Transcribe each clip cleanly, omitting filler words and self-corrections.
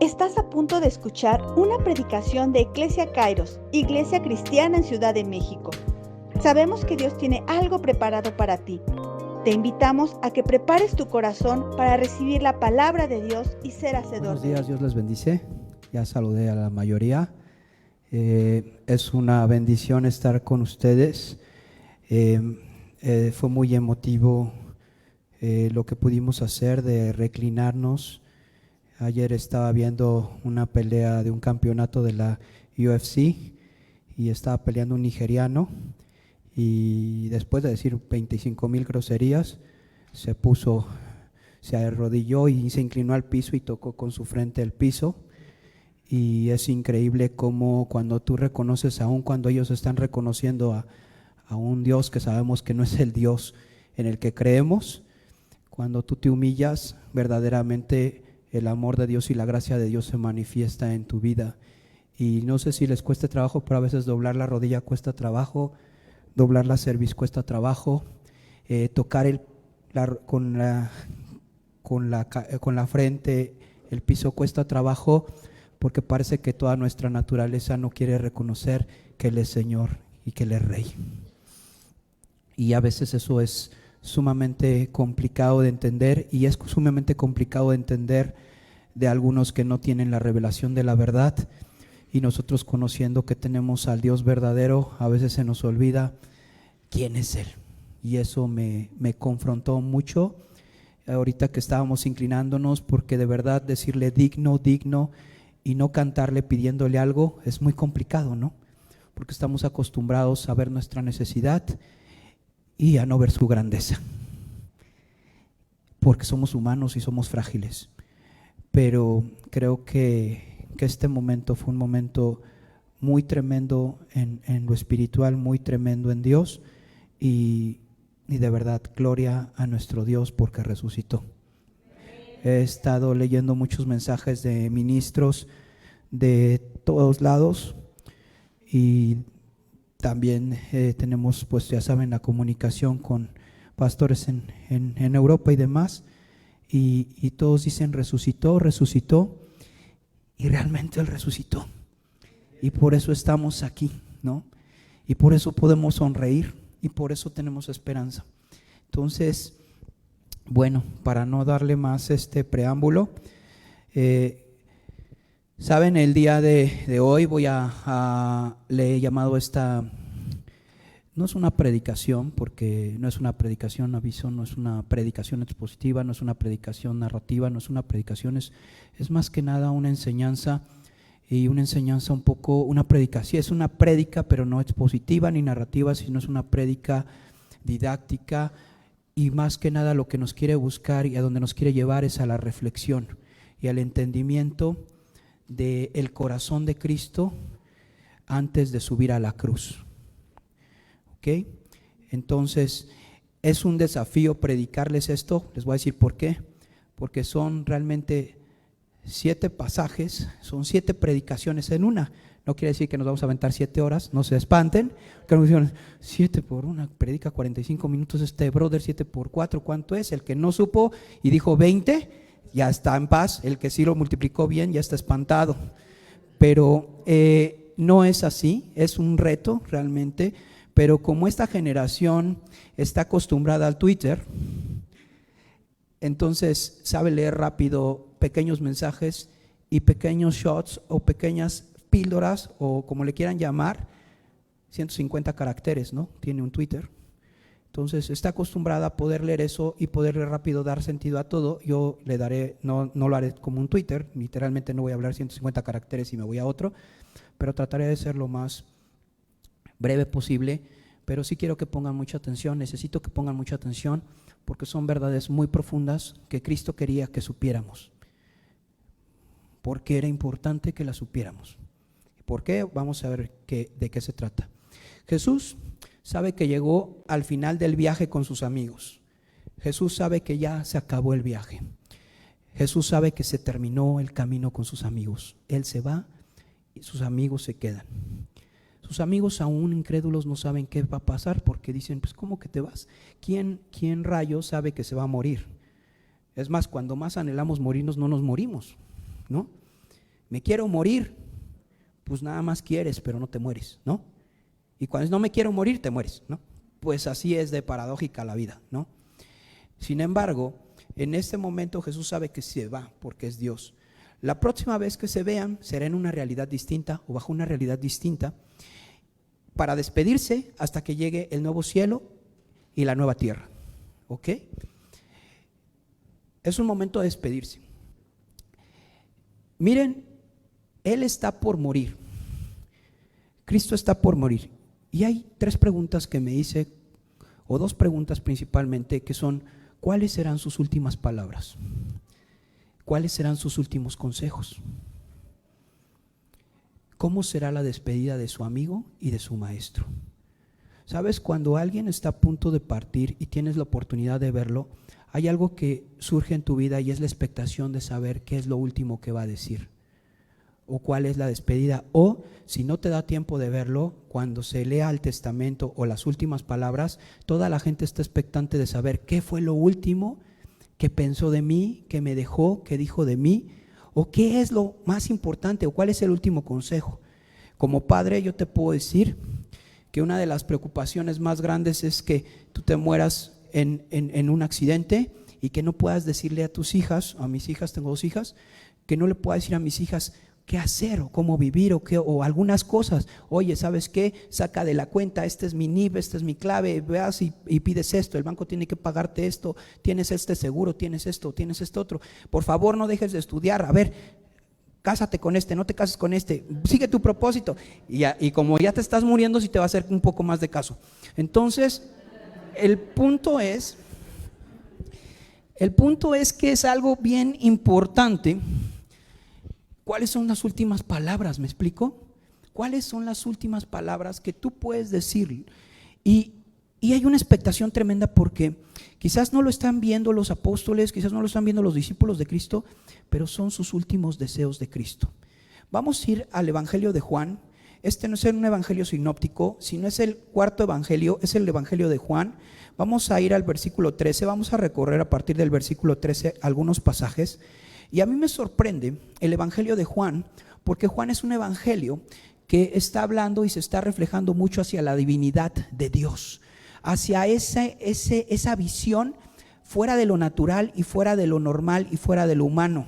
Estás a punto de escuchar una predicación de Iglesia Kairos, Iglesia Cristiana en Ciudad de México. Sabemos que Dios tiene algo preparado para ti. Te invitamos a que prepares tu corazón para recibir la palabra de Dios y ser hacedor. Buenos días, Dios les bendice. Ya saludé a la mayoría. Es una bendición estar con ustedes. Fue muy emotivo lo que pudimos hacer de reclinarnos. Ayer estaba viendo una pelea de un campeonato de la UFC y estaba peleando un nigeriano, y después de decir 25,000 groserías se arrodilló y se inclinó al piso y tocó con su frente el piso. Y es increíble cómo cuando tú reconoces, aun cuando ellos están reconociendo a un Dios que sabemos que no es el Dios en el que creemos, cuando tú te humillas, verdaderamente el amor de Dios y la gracia de Dios se manifiesta en tu vida. Y no sé si les cueste trabajo, pero a veces doblar la rodilla cuesta trabajo, doblar la cerviz cuesta trabajo, tocar con la frente el piso cuesta trabajo, porque parece que toda nuestra naturaleza no quiere reconocer que Él es Señor y que Él es Rey. Y a veces eso es sumamente complicado de entender, y es sumamente complicado de entender de algunos que no tienen la revelación de la verdad. Y nosotros, conociendo que tenemos al Dios verdadero, a veces se nos olvida quién es Él. Y eso me confrontó mucho ahorita que estábamos inclinándonos, porque de verdad decirle digno, digno, y no cantarle pidiéndole algo es muy complicado, ¿no? Porque estamos acostumbrados a ver nuestra necesidad y a no ver su grandeza, porque somos humanos y somos frágiles. Pero creo que este momento fue un momento muy tremendo en lo espiritual, muy tremendo en Dios, y de verdad, gloria a nuestro Dios porque resucitó. He estado leyendo muchos mensajes de ministros de todos lados, y también tenemos, pues ya saben, la comunicación con pastores en Europa y demás, y todos dicen resucitó, resucitó, y realmente Él resucitó, y por eso estamos aquí, ¿no? Y por eso podemos sonreír, y por eso tenemos esperanza. Entonces, bueno, para no darle más preámbulo, saben, el día de hoy le he llamado no es una predicación, porque no es una predicación, aviso, no es una predicación expositiva, no es una predicación narrativa, no es una predicación, es más que nada una enseñanza, y una enseñanza un poco, una predicación, sí es una prédica, pero no expositiva ni narrativa, sino es una prédica didáctica, y más que nada lo que nos quiere buscar y a donde nos quiere llevar es a la reflexión y al entendimiento del corazón de Cristo antes de subir a la cruz. ¿Ok? Entonces, es un desafío predicarles esto. Les voy a decir por qué. Porque son realmente 7 pasajes, son 7 predicaciones en una. No quiere decir que nos vamos a aventar 7 horas, no se espanten. 7 por 1, predica 45 minutos este brother, 7 por 4, ¿cuánto es? El que no supo y dijo 20, ya está en paz. El que sí lo multiplicó bien ya está espantado. Pero no es así, es un reto realmente. Pero como esta generación está acostumbrada al Twitter, entonces sabe leer rápido pequeños mensajes y pequeños shots o pequeñas píldoras, o como le quieran llamar, 150 caracteres, ¿no? Tiene un Twitter. Entonces está acostumbrada a poder leer eso y poderle rápido dar sentido a todo. Yo le daré, no lo haré como un Twitter, literalmente no voy a hablar 150 caracteres y me voy a otro, pero trataré de ser lo más breve posible. Pero sí quiero que pongan mucha atención, necesito que pongan mucha atención, porque son verdades muy profundas que Cristo quería que supiéramos, porque era importante que las supiéramos. ¿Por qué? Vamos a ver de qué se trata. Jesús sabe que llegó al final del viaje con sus amigos. Jesús sabe que ya se acabó el viaje. Jesús sabe que se terminó el camino con sus amigos. Él se va y sus amigos se quedan. Sus amigos, aún incrédulos, no saben qué va a pasar, porque dicen, pues ¿cómo que te vas? ¿Quién rayos sabe que se va a morir? Es más, cuando más anhelamos morirnos, no nos morimos, ¿no? Me quiero morir, pues nada más quieres, pero no te mueres, ¿no? Y cuando es no me quiero morir, te mueres, ¿no? Pues así es de paradójica la vida, ¿no? Sin embargo, en este momento Jesús sabe que se va porque es Dios. La próxima vez que se vean será en una realidad distinta o bajo una realidad distinta para despedirse hasta que llegue el nuevo cielo y la nueva tierra, ¿ok? Es un momento de despedirse. Miren, Él está por morir. Cristo está por morir. Y hay tres preguntas que me hice, o dos preguntas principalmente, que son: ¿cuáles serán sus últimas palabras? ¿Cuáles serán sus últimos consejos? ¿Cómo será la despedida de su amigo y de su maestro? ¿Sabes? Cuando alguien está a punto de partir y tienes la oportunidad de verlo, hay algo que surge en tu vida y es la expectación de saber qué es lo último que va a decir o cuál es la despedida. O si no te da tiempo de verlo, cuando se lea el testamento o las últimas palabras, toda la gente está expectante de saber qué fue lo último que pensó de mí, que me dejó, que dijo de mí, o qué es lo más importante o cuál es el último consejo. Como padre yo te puedo decir que una de las preocupaciones más grandes es que tú te mueras en un accidente y que no puedas decirle a tus hijas, a mis hijas, tengo 2 hijas, que no le pueda decir a mis hijas qué hacer o cómo vivir o algunas cosas. Oye, ¿sabes qué? Saca de la cuenta, este es mi NIP, esta es mi clave, veas y pides esto, el banco tiene que pagarte esto, tienes este seguro, tienes esto otro. Por favor, no dejes de estudiar, a ver, cásate con este, no te cases con este, sigue tu propósito. Y como ya te estás muriendo, sí te va a hacer un poco más de caso. Entonces, el punto es que es algo bien importante. ¿Cuáles son las últimas palabras? ¿Me explico? ¿Cuáles son las últimas palabras que tú puedes decir? Y hay una expectación tremenda porque quizás no lo están viendo los apóstoles, quizás no lo están viendo los discípulos de Cristo, pero son sus últimos deseos de Cristo. Vamos a ir al Evangelio de Juan. Este no es un evangelio sinóptico, sino es el cuarto evangelio, es el Evangelio de Juan. Vamos a ir al versículo 13, vamos a recorrer a partir del versículo 13 algunos pasajes. Y a mí me sorprende el Evangelio de Juan, porque Juan es un evangelio que está hablando y se está reflejando mucho hacia la divinidad de Dios, hacia esa visión fuera de lo natural y fuera de lo normal y fuera de lo humano.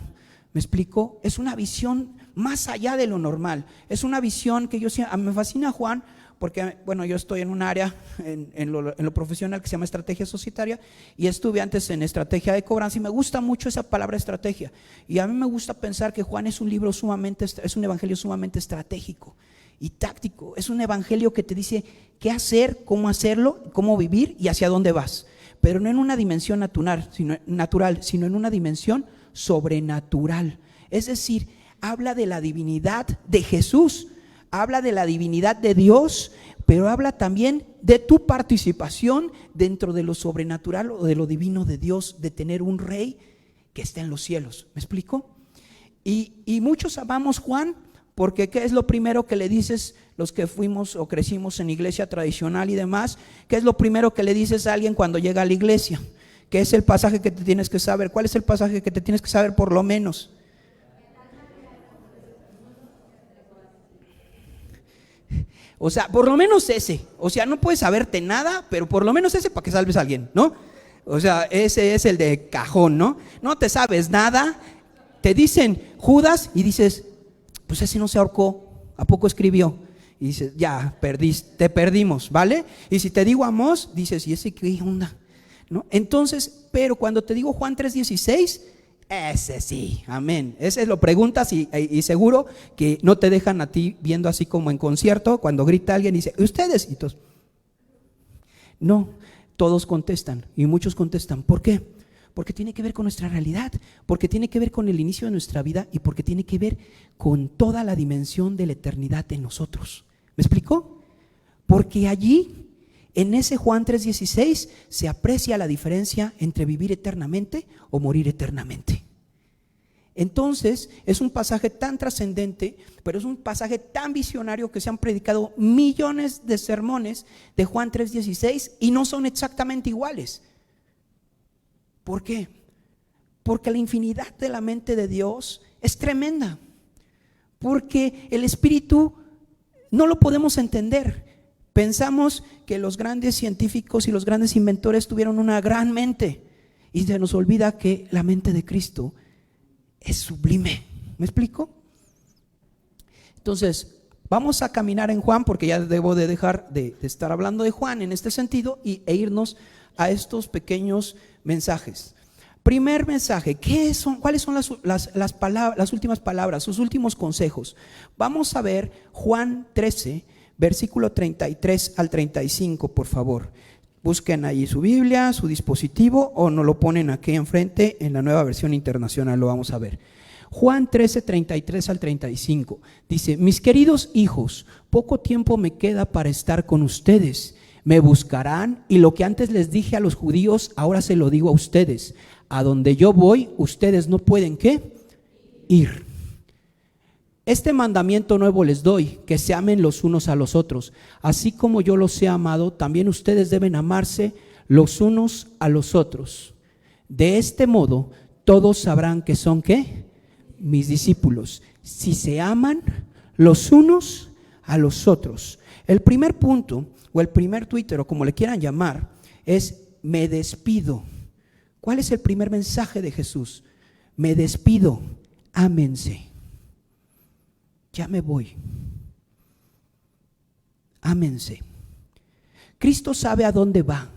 ¿Me explico? Es una visión más allá de lo normal. Es una visión que me fascina Juan, porque bueno, yo estoy en un área en lo profesional que se llama estrategia societaria y estuve antes en estrategia de cobranza y me gusta mucho esa palabra estrategia. Y a mí me gusta pensar que Juan es un evangelio sumamente estratégico y táctico. Es un evangelio que te dice qué hacer, cómo hacerlo, cómo vivir y hacia dónde vas. Pero no en una dimensión natural, sino en una dimensión sobrenatural. Es decir, habla de la divinidad de Jesús, habla de la divinidad de Dios, pero habla también de tu participación dentro de lo sobrenatural o de lo divino de Dios, de tener un rey que está en los cielos. ¿Me explico? Y muchos amamos Juan porque ¿qué es lo primero que le dices los que fuimos o crecimos en iglesia tradicional y demás? ¿Qué es lo primero que le dices a alguien cuando llega a la iglesia? ¿Qué es el pasaje que te tienes que saber? ¿Cuál es el pasaje que te tienes que saber por lo menos? O sea, por lo menos ese. O sea, no puedes saberte nada, pero por lo menos ese para que salves a alguien, ¿no? O sea, ese es el de cajón, ¿no? No te sabes nada, te dicen Judas y dices, pues ese no se ahorcó, ¿a poco escribió? Y dices, ya, te perdimos, ¿vale? Y si te digo Amós, dices, ¿y ese qué onda? ¿No? Entonces, pero cuando te digo Juan 3:16, ese sí, amén. Ese lo preguntas y seguro que no te dejan a ti viendo así como en concierto, cuando grita alguien y dice, ¿ustedes? Y todos, no, todos contestan y muchos contestan. ¿Por qué? Porque tiene que ver con nuestra realidad, porque tiene que ver con el inicio de nuestra vida y porque tiene que ver con toda la dimensión de la eternidad en nosotros. ¿Me explicó? Porque allí, en ese Juan 3:16, se aprecia la diferencia entre vivir eternamente o morir eternamente. Entonces, es un pasaje tan trascendente, pero es un pasaje tan visionario que se han predicado millones de sermones de Juan 3:16 y no son exactamente iguales. ¿Por qué? Porque la infinidad de la mente de Dios es tremenda. porque el Espíritu no lo podemos entender. Pensamos que los grandes científicos y los grandes inventores tuvieron una gran mente y se nos olvida que la mente de Cristo es sublime. ¿Me explico? Entonces, vamos a caminar en Juan, porque ya debo de dejar de estar hablando de Juan en este sentido e irnos a estos pequeños mensajes. Primer mensaje, ¿cuáles son las últimas palabras, sus últimos consejos? Vamos a ver Juan 13, versículo 33 al 35, por favor. Busquen ahí su Biblia, su dispositivo, o nos lo ponen aquí enfrente en la Nueva Versión Internacional, lo vamos a ver. Juan 13, 33 al 35, dice: mis queridos hijos, poco tiempo me queda para estar con ustedes. Me buscarán, y lo que antes les dije a los judíos, ahora se lo digo a ustedes: a donde yo voy, ustedes no pueden, ¿qué? Ir. Este mandamiento nuevo les doy, que se amen los unos a los otros. Así como yo los he amado, también ustedes deben amarse los unos a los otros. De este modo, todos sabrán que son, ¿qué? Mis discípulos, si se aman los unos a los otros. El primer punto, o el primer Twitter, o como le quieran llamar, es: me despido. ¿Cuál es el primer mensaje de Jesús? Me despido, ámense. Ya me voy. Ámense. Cristo sabe a dónde va.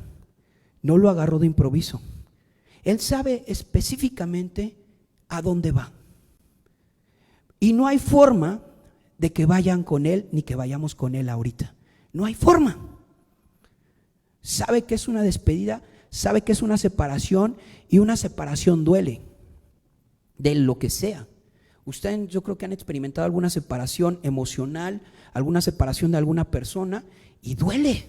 No lo agarró de improviso. Él sabe específicamente a dónde va. Y no hay forma de que vayan con Él ni que vayamos con Él ahorita. No hay forma. Sabe que es una despedida, sabe que es una separación, y una separación duele, de lo que sea. Ustedes, yo creo que han experimentado alguna separación emocional, alguna separación de alguna persona, y duele.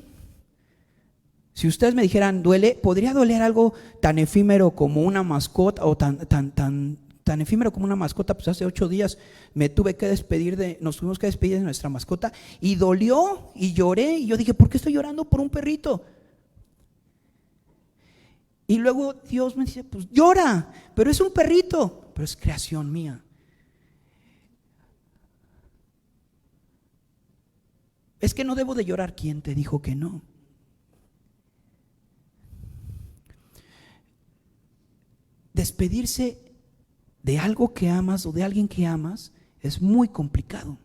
Si ustedes me dijeran duele, podría doler algo tan efímero como una mascota, o tan efímero como una mascota. Pues hace 8 días nos tuvimos que despedir de nuestra mascota, y dolió, y lloré, y yo dije: ¿por qué estoy llorando por un perrito? Y luego Dios me dice: pues llora, pero es un perrito, pero es creación mía. Es que no debo de llorar. ¿Quién te dijo que no? Despedirse de algo que amas o de alguien que amas es muy complicado.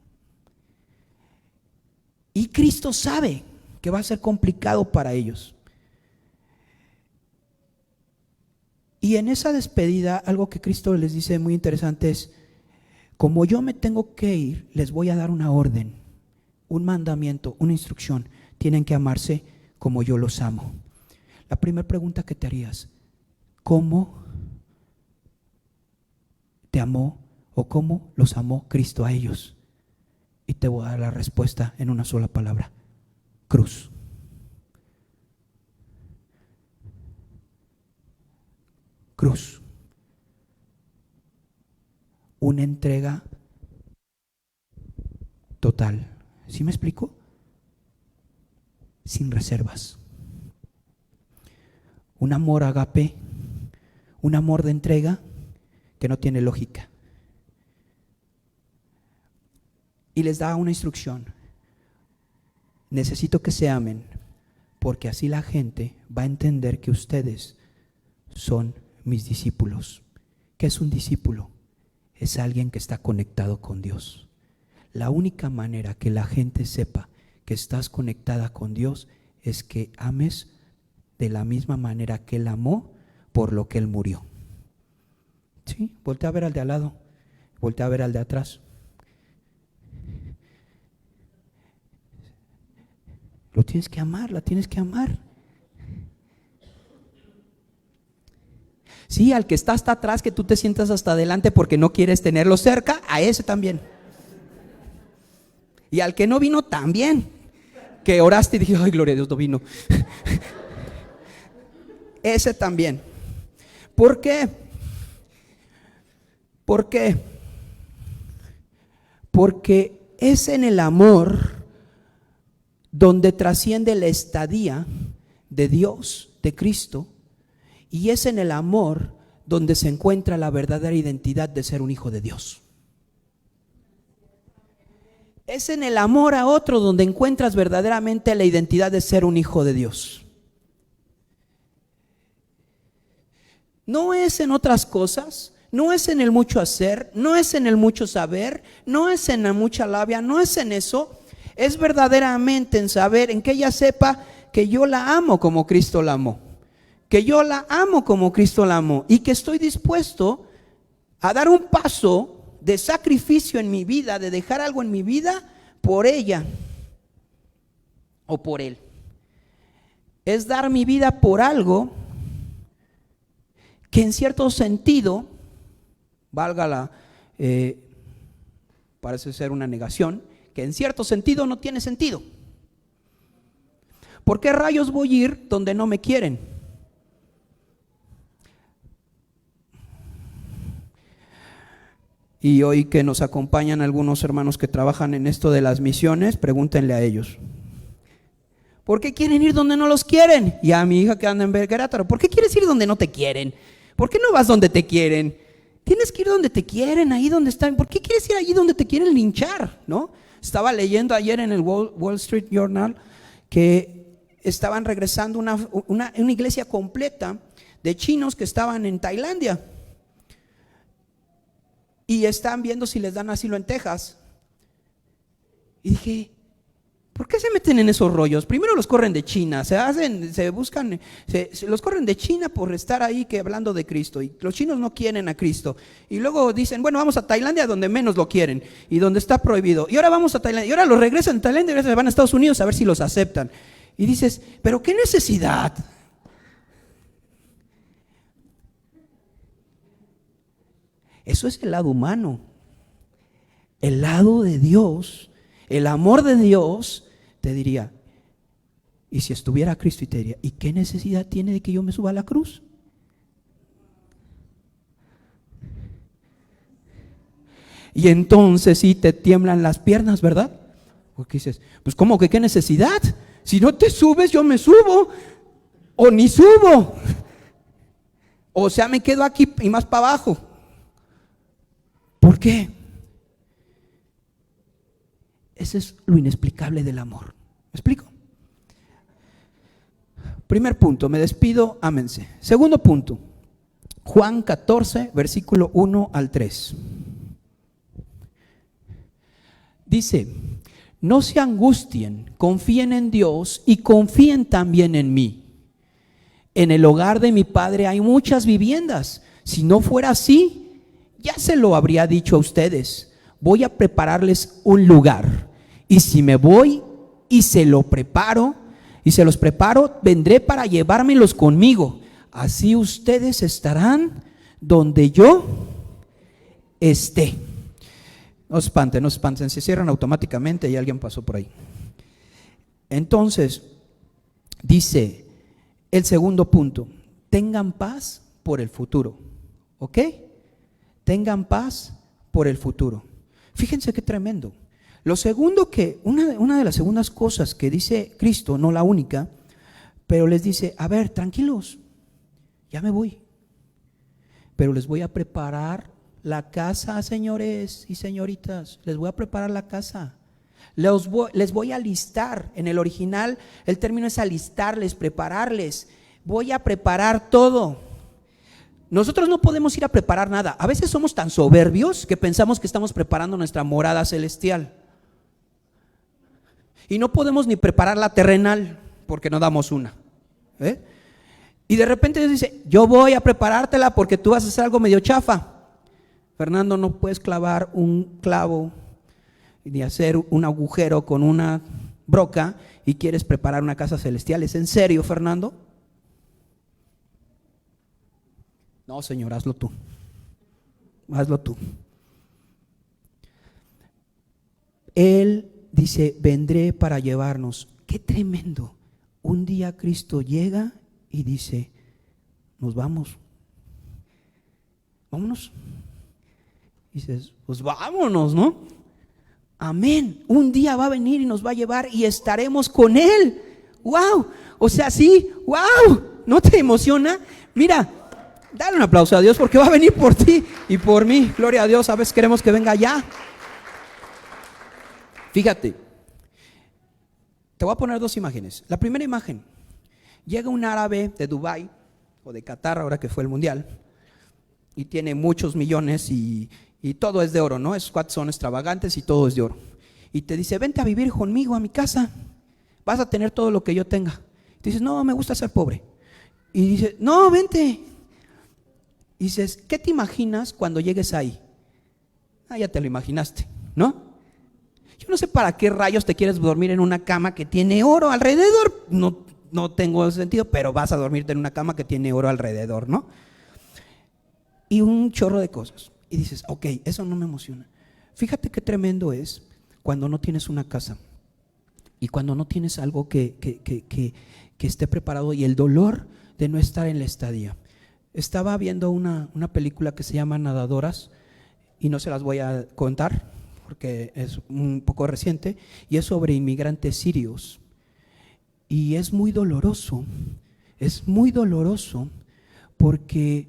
Y Cristo sabe que va a ser complicado para ellos. Y en esa despedida, algo que Cristo les dice muy interesante es: como yo me tengo que ir, les voy a dar una orden, un mandamiento, una instrucción. Tienen que amarse como yo los amo. La primera pregunta que te harías: ¿cómo te amó o cómo los amó Cristo a ellos? Y te voy a dar la respuesta en una sola palabra: cruz. Cruz. Una entrega total. ¿Sí me explico? Sin reservas. Un amor agape, un amor de entrega que no tiene lógica. Y les da una instrucción: necesito que se amen, porque así la gente va a entender que ustedes son mis discípulos. ¿Qué es un discípulo? Es alguien que está conectado con Dios. La única manera que la gente sepa que estás conectada con Dios es que ames de la misma manera que Él amó, por lo que Él murió. ¿Sí? Voltea a ver al de al lado, voltea a ver al de atrás. Lo tienes que amar, la tienes que amar. Sí, al que está hasta atrás, que tú te sientas hasta adelante porque no quieres tenerlo cerca, a ese también. Y al que no vino también, que oraste y dije: ay, gloria a Dios, no vino. Ese también. ¿Por qué? ¿Por qué? Porque es en el amor donde trasciende la estadía de Dios, de Cristo, y es en el amor donde se encuentra la verdadera identidad de ser un hijo de Dios. Es en el amor a otro donde encuentras verdaderamente la identidad de ser un hijo de Dios. No es en otras cosas, no es en el mucho hacer, no es en el mucho saber, no es en la mucha labia, no es en eso. Es verdaderamente en saber, en que ella sepa que yo la amo como Cristo la amó, que yo la amo como Cristo la amó y que estoy dispuesto a dar un paso de sacrificio en mi vida, de dejar algo en mi vida por ella o por él. Es dar mi vida por algo que en cierto sentido, parece ser una negación, que en cierto sentido no tiene sentido. ¿Por qué rayos voy a ir donde no me quieren? Y hoy que nos acompañan algunos hermanos que trabajan en esto de las misiones, pregúntenle a ellos. ¿Por qué quieren ir donde no los quieren? Y a mi hija que anda en Querétaro, ¿por qué quieres ir donde no te quieren? ¿Por qué no vas donde te quieren? Tienes que ir donde te quieren, ahí donde están. ¿Por qué quieres ir allí donde te quieren linchar? ¿No? Estaba leyendo ayer en el Wall Street Journal que estaban regresando una iglesia completa de chinos que estaban en Tailandia. Y están viendo si les dan asilo en Texas. Y dije, ¿por qué se meten en esos rollos? Primero los corren de China, los corren de China por estar ahí que hablando de Cristo. Y los chinos no quieren a Cristo. Y luego dicen, bueno, vamos a Tailandia donde menos lo quieren y donde está prohibido. Y ahora vamos a Tailandia. Y ahora los regresan a Tailandia y se van a Estados Unidos a ver si los aceptan. Y dices, ¿pero qué necesidad? Eso es el lado humano. El lado de Dios, el amor de Dios, te diría, y si estuviera Cristo y te diría, ¿y qué necesidad tiene de que yo me suba a la cruz? Y entonces sí te tiemblan las piernas, ¿verdad? Porque dices, pues ¿cómo que qué necesidad? Si no te subes, yo me subo, o ni subo, o sea, me quedo aquí y más para abajo. ¿Por qué? Ese es lo inexplicable del amor. ¿Me explico? Primer punto, me despido, ámense. Segundo punto, Juan 14, versículo 1 al 3. Dice, no se angustien, confíen en Dios y confíen también en mí. En el hogar de mi Padre hay muchas viviendas. Si no fuera así, ya se lo habría dicho a ustedes. Voy a prepararles un lugar. Y si me voy y se los preparo, vendré para llevármelos conmigo. Así ustedes estarán donde yo esté. No se espanten, se cierran automáticamente y alguien pasó por ahí. Entonces, dice el segundo punto, tengan paz por el futuro. ¿Ok? Tengan paz por el futuro. Fíjense qué tremendo. Lo segundo que, una de las segundas cosas que dice Cristo, no la única, pero les dice, a ver, tranquilos, ya me voy, pero les voy a preparar la casa, señores y señoritas, les voy a preparar la casa. Les voy a alistar. En el original el término es alistarles, prepararles. Voy a preparar todo. Nosotros no podemos ir a preparar nada. A veces somos tan soberbios que pensamos que estamos preparando nuestra morada celestial. Y no podemos ni preparar la terrenal porque no damos una. Y de repente Dios dice, yo voy a preparártela porque tú vas a hacer algo medio chafa. Fernando, no puedes clavar un clavo ni hacer un agujero con una broca y quieres preparar una casa celestial. ¿Es en serio, Fernando? No, Señor, hazlo tú. Hazlo tú. Él dice, vendré para llevarnos. Qué tremendo. Un día Cristo llega y dice, nos vamos. Vámonos. Dices, pues vámonos, ¿no? Amén. Un día va a venir y nos va a llevar y estaremos con Él. ¡Wow! O sea, sí, ¡wow! ¿No te emociona? Mira, dale un aplauso a Dios porque va a venir por ti y por mí. Gloria a Dios, a veces queremos que venga ya. Fíjate, te voy a poner dos imágenes. La primera imagen, llega un árabe de Dubái o de Qatar, ahora que fue el mundial, y tiene muchos millones y todo es de oro, ¿no? Esos cuates son extravagantes y todo es de oro. Y te dice, vente a vivir conmigo a mi casa, vas a tener todo lo que yo tenga. Y dices, no, me gusta ser pobre. Y dice, no, vente. Y dices, ¿qué te imaginas cuando llegues ahí? Ya te lo imaginaste, ¿no? Yo no sé para qué rayos te quieres dormir en una cama que tiene oro alrededor. No tengo sentido, pero vas a dormirte en una cama que tiene oro alrededor, ¿no? Y un chorro de cosas. Y dices, ok, eso no me emociona. Fíjate qué tremendo es cuando no tienes una casa y cuando no tienes algo que esté preparado, y el dolor de no estar en la estadía. Estaba viendo una película que se llama Nadadoras, y no se las voy a contar porque es un poco reciente, y es sobre inmigrantes sirios. Y es muy doloroso porque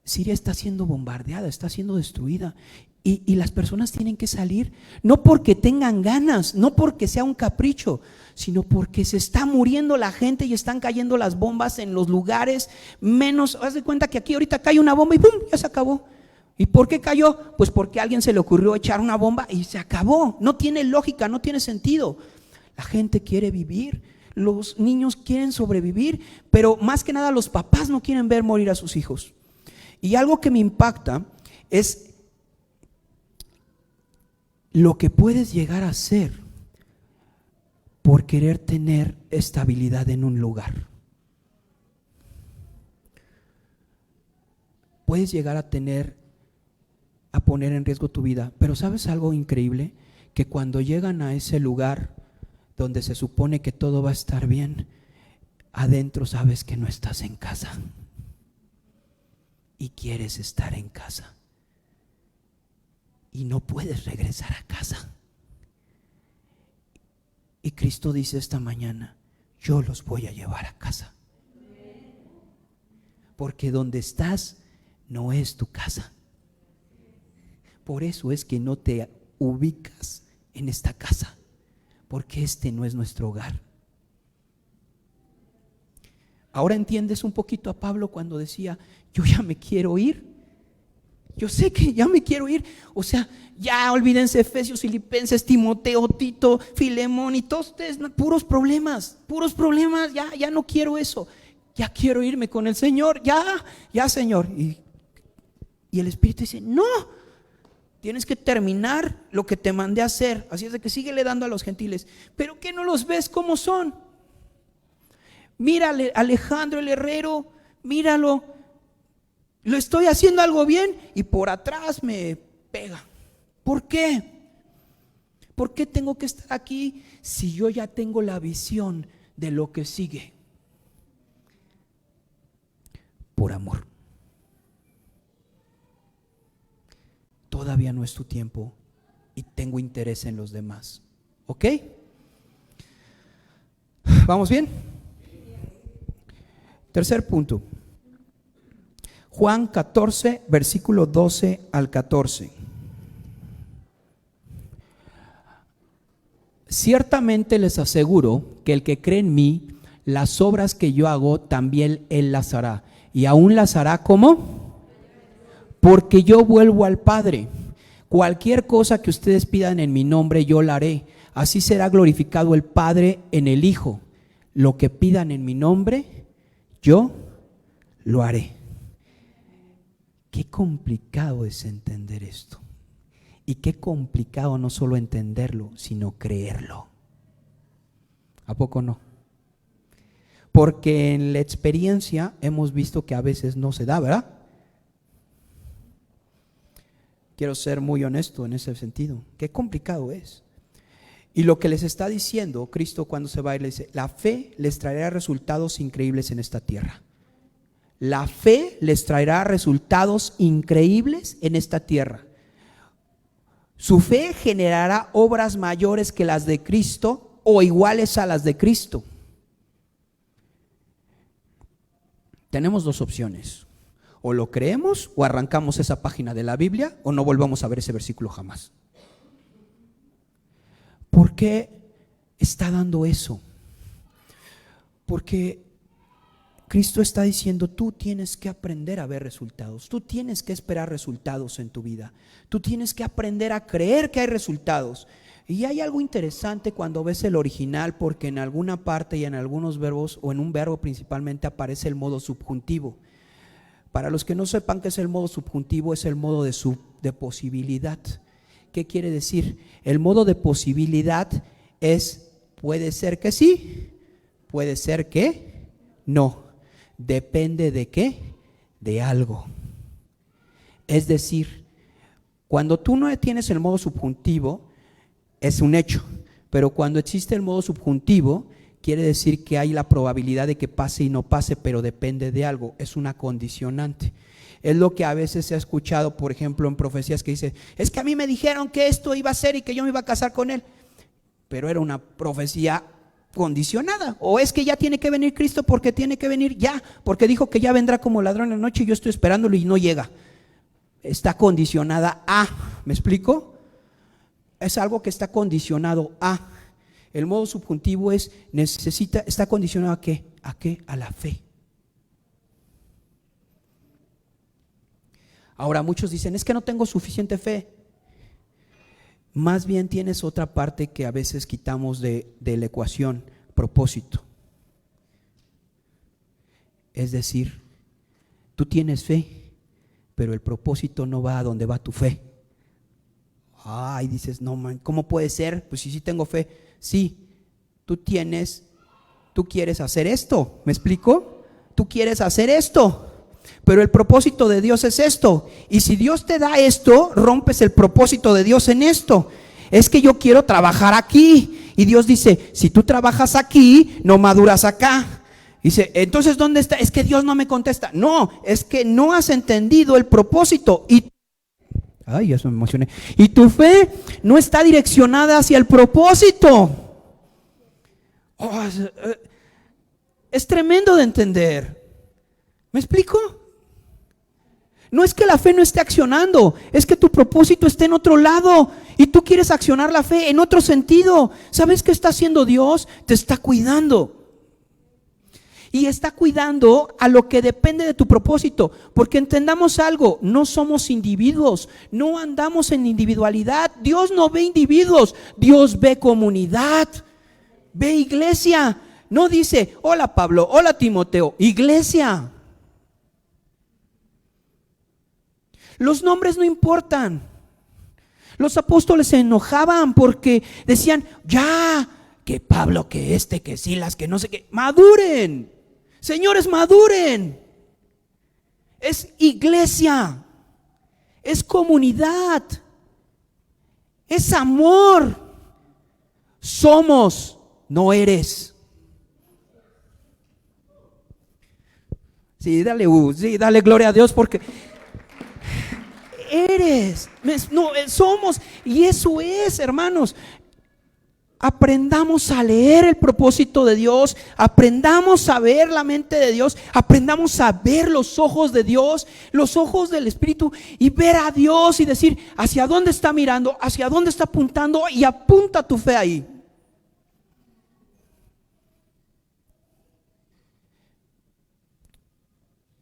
Siria está siendo bombardeada, está siendo destruida, y las personas tienen que salir, no porque tengan ganas, no porque sea un capricho, sino porque se está muriendo la gente y están cayendo las bombas en los lugares menos. Haz de cuenta que aquí ahorita cae una bomba y ¡pum!, ya se acabó. ¿Y por qué cayó? Pues porque a alguien se le ocurrió echar una bomba y se acabó. No tiene lógica, no tiene sentido. La gente quiere vivir, los niños quieren sobrevivir, pero más que nada los papás no quieren ver morir a sus hijos. Y algo que me impacta es lo que puedes llegar a hacer por querer tener estabilidad en un lugar. Puedes llegar a poner en riesgo tu vida, pero ¿sabes algo increíble? Que cuando llegan a ese lugar donde se supone que todo va a estar bien, adentro sabes que no estás en casa y quieres estar en casa y no puedes regresar a casa. Y Cristo dice esta mañana, yo los voy a llevar a casa, porque donde estás no es tu casa. Por eso es que no te ubicas en esta casa, porque este no es nuestro hogar. Ahora entiendes un poquito a Pablo cuando decía, yo ya me quiero ir. Yo sé que ya me quiero ir. O sea, ya olvídense Efesios, Filipenses, Timoteo, Tito, Filemón y todos ustedes, puros problemas, ya no quiero eso. Ya quiero irme con el Señor, ya Señor. Y el Espíritu dice, no, tienes que terminar lo que te mandé a hacer. Así es de que síguele dando a los gentiles. Pero ¿qué no los ves como son? Mírale, Alejandro el herrero, míralo. Lo estoy haciendo algo bien y por atrás me pega. ¿Por qué? ¿Por qué tengo que estar aquí si yo ya tengo la visión de lo que sigue? Por amor. Todavía no es tu tiempo y tengo interés en los demás. ¿Ok? ¿Vamos bien? Tercer punto. Juan 14, versículo 12 al 14. Ciertamente les aseguro que el que cree en mí, las obras que yo hago, también él las hará. Y aún las hará, ¿cómo? Porque yo vuelvo al Padre. Cualquier cosa que ustedes pidan en mi nombre, yo la haré. Así será glorificado el Padre en el Hijo. Lo que pidan en mi nombre, yo lo haré. Qué complicado es entender esto. Y qué complicado no solo entenderlo, sino creerlo. ¿A poco no? Porque en la experiencia hemos visto que a veces no se da, ¿verdad? Quiero ser muy honesto en ese sentido. Qué complicado es. Y lo que les está diciendo Cristo cuando se va, le dice, la fe les traerá resultados increíbles en esta tierra. La fe les traerá resultados increíbles en esta tierra. Su fe generará obras mayores que las de Cristo o iguales a las de Cristo. Tenemos dos opciones. O lo creemos o arrancamos esa página de la Biblia o no volvamos a ver ese versículo jamás. qué está dando eso? Porque Cristo está diciendo, tú tienes que aprender a ver resultados, tú tienes que esperar resultados en tu vida, tú tienes que aprender a creer que hay resultados. Y hay algo interesante cuando ves el original, porque en alguna parte y en algunos verbos, o en un verbo principalmente, aparece el modo subjuntivo. Para los que no sepan qué es el modo subjuntivo, es el modo de posibilidad. ¿Qué quiere decir? El modo de posibilidad es, puede ser que sí, puede ser que no. Depende de qué, de algo. Es decir, cuando tú no tienes el modo subjuntivo, es un hecho, pero cuando existe el modo subjuntivo, quiere decir que hay la probabilidad de que pase y no pase, pero depende de algo, es una condicionante. Es lo que a veces se ha escuchado, por ejemplo, en profecías que dice, es que a mí me dijeron que esto iba a ser y que yo me iba a casar con él, pero era una profecía condicionada. O es que ya tiene que venir Cristo porque tiene que venir ya, porque dijo que ya vendrá como ladrón en la noche y yo estoy esperándolo y no llega. Está condicionada a, ¿me explico? Es algo que está condicionado a. El modo subjuntivo es, está condicionado ¿a qué? ¿A qué? A la fe. Ahora muchos dicen, es que no tengo suficiente fe. Más bien tienes otra parte que a veces quitamos de la ecuación, propósito. Es decir, tú tienes fe, pero el propósito no va a donde va tu fe. Ay, dices, no man, ¿cómo puede ser? Pues sí tengo fe. Sí, tú quieres hacer esto, ¿me explico? Tú quieres hacer esto, pero el propósito de Dios es esto. Y si Dios te da esto, rompes el propósito de Dios en esto. Es que yo quiero trabajar aquí. Y Dios dice, si tú trabajas aquí, no maduras acá. Dice, entonces ¿dónde está? Es que Dios no me contesta. No, es que no has entendido el propósito. Ay, eso me emocioné. Y tu fe no está direccionada hacia el propósito. Oh, es tremendo de entender. ¿Me explico? No es que la fe no esté accionando, es que tu propósito esté en otro lado y tú quieres accionar la fe en otro sentido. ¿Sabes qué está haciendo Dios? Te está cuidando. Y está cuidando a lo que depende de tu propósito. Porque entendamos algo, no somos individuos, no andamos en individualidad. Dios no ve individuos, Dios ve comunidad, ve iglesia. No dice, hola Pablo, hola Timoteo, iglesia. Los nombres no importan. Los apóstoles se enojaban porque decían, ya, que Pablo, que que Silas, que no sé qué. Maduren, señores, maduren. Es iglesia, es comunidad, es amor. Somos, no eres. Sí, dale gloria a Dios porque eres, no, somos, y eso es, hermanos. Aprendamos a leer el propósito de Dios, aprendamos a ver la mente de Dios, aprendamos a ver los ojos de Dios, los ojos del Espíritu, y ver a Dios y decir hacia dónde está mirando, hacia dónde está apuntando, y apunta tu fe ahí.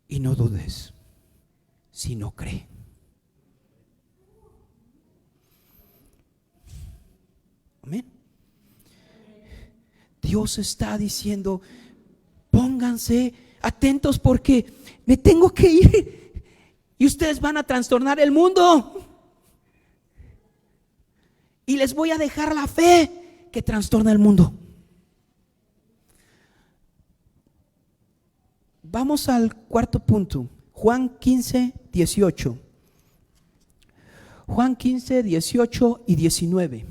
Y no dudes, sino cree. Amén. Dios está diciendo, pónganse atentos porque me tengo que ir y ustedes van a trastornar el mundo. Y les voy a dejar la fe que trastorna el mundo. Vamos al cuarto punto, Juan 15, 18. Juan 15, 18 y 19.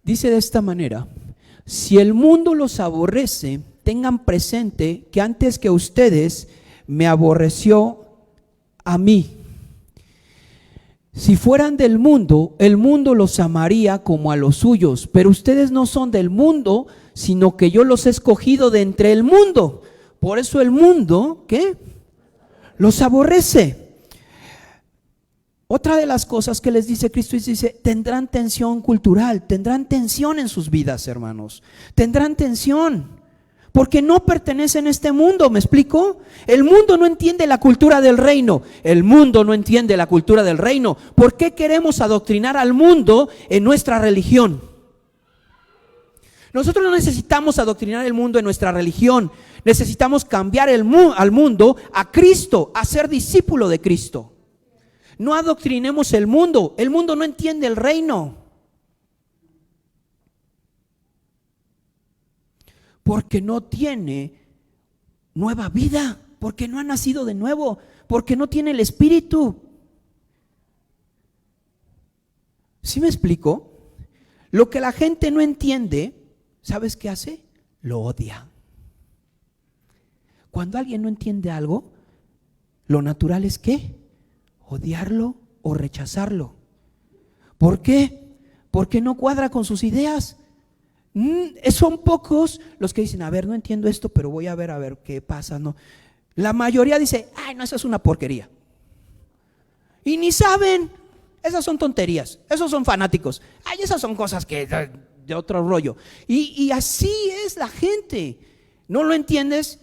Dice de esta manera, si el mundo los aborrece, tengan presente que antes que ustedes me aborreció a mí. Si fueran del mundo, el mundo los amaría como a los suyos, pero ustedes no son del mundo, sino que yo los he escogido de entre el mundo. Por eso el mundo, ¿qué? Los aborrece. Otra de las cosas que les dice Cristo es, dice, tendrán tensión cultural, tendrán tensión en sus vidas, hermanos, tendrán tensión, porque no pertenecen a este mundo, ¿me explico? El mundo no entiende la cultura del reino, el mundo no entiende la cultura del reino. ¿Por qué queremos adoctrinar al mundo en nuestra religión? Nosotros no necesitamos adoctrinar el mundo en nuestra religión, necesitamos cambiar al mundo a Cristo, a ser discípulo de Cristo. No adoctrinemos el mundo no entiende el reino. Porque no tiene nueva vida, porque no ha nacido de nuevo, porque no tiene el Espíritu. ¿Sí me explico? Lo que la gente no entiende, ¿sabes qué hace? Lo odia. Cuando alguien no entiende algo, lo natural es ¿qué? Odiarlo o rechazarlo. ¿Por qué? Porque no cuadra con sus ideas. Son pocos los que dicen, a ver, no entiendo esto, pero voy a ver qué pasa, ¿no? La mayoría dice, ay, no, eso es una porquería. Y ni saben, esas son tonterías, esos son fanáticos, ay, esas son cosas que de otro rollo. Y así es la gente, no lo entiendes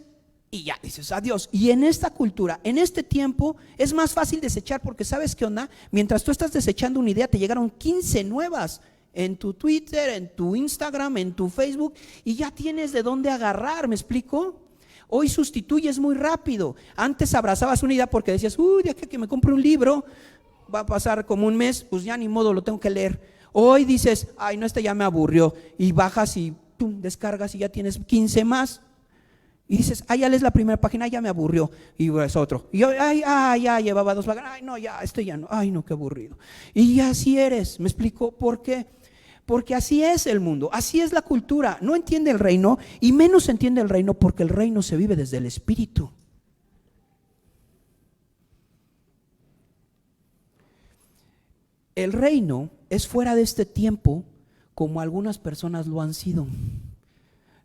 y ya dices adiós. Y en esta cultura, en este tiempo, es más fácil desechar, porque ¿sabes qué onda? Mientras tú estás desechando una idea, te llegaron 15 nuevas en tu Twitter, en tu Instagram, en tu Facebook, y ya tienes de dónde agarrar, ¿me explico? Hoy sustituyes muy rápido. Antes abrazabas una idea porque decías, uy, de aquí que me compre un libro, va a pasar como un mes, pues ya ni modo, lo tengo que leer. Hoy dices, ay, no, este ya me aburrió, y bajas y ¡pum!, descargas y ya tienes 15 más. Y dices, ay, ya lees la primera página, ya me aburrió, y es otro. Y yo, ay, ya llevaba 2 páginas, ay, no, ya, este ya no, ay, no, qué aburrido. Y así eres, ¿me explico? ¿Por qué? Porque así es el mundo, así es la cultura. No entiende el reino, y menos entiende el reino porque el reino se vive desde el Espíritu. El reino es fuera de este tiempo, como algunas personas lo han sido.